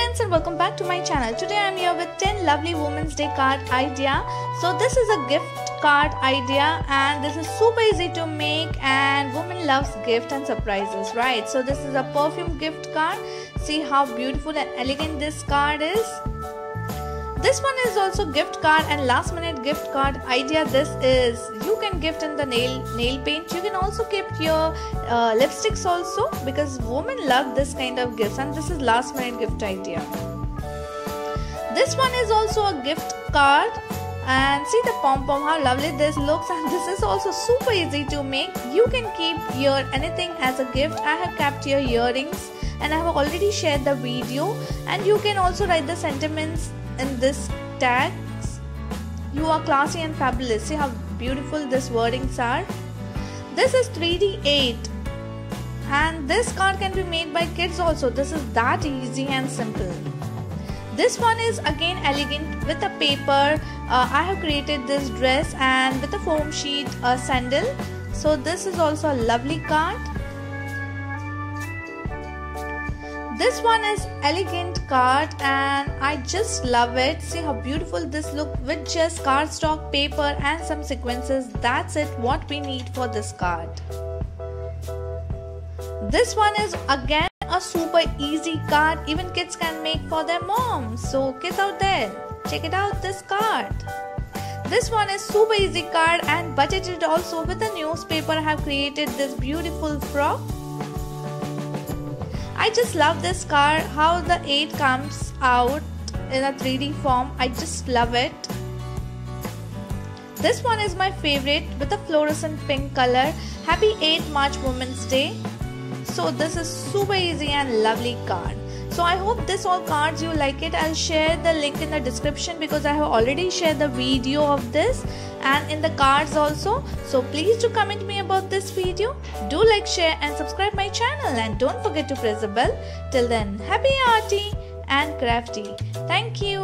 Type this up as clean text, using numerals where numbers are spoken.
friends and welcome back to my channel. Today I am here with 10 lovely Women's Day card idea. So this is a gift card idea and this is super easy to make, and women loves gift and surprises, right? So this is a perfume gift card. See how beautiful and elegant this card is. This one is also gift card and last minute gift card idea. This is, you can gift in the nail paint. You can also gift your lipsticks also, because women love this kind of gifts, and this is last minute gift idea. This one is also a gift card, and see the pom-pom, how lovely this looks, and this is also super easy to make. You can keep your anything as a gift. I have kept your earrings and I have already shared the video, and you can also write the sentiments in this tags. You are classy and fabulous. See how beautiful these wordings are. This is 3D8 and this card can be made by kids also. This is that easy and simple. This one is again elegant with a paper. I have created this dress and with a foam sheet, a sandal. So this is also a lovely card. This one is elegant card and I just love it. See how beautiful this look with just cardstock, paper and some sequences. That's it, what we need for this card. This one is again a super easy card. Even kids can make for their moms. So kids out there, check it out, this card. This one is super easy card and budgeted also. With a newspaper I have created this beautiful frock. I just love this card, how the 8 comes out in a 3D form. I just love it. This one is my favorite with a fluorescent pink color. Happy 8 March Women's Day. So this is super easy and lovely card. So I hope this all cards you like it. I'll share the link in the description because I have already shared the video of this and in the cards also. So please do comment me about this video. Do like, share and subscribe my channel, and don't forget to press the bell. Till then, happy arty and crafty. Thank you.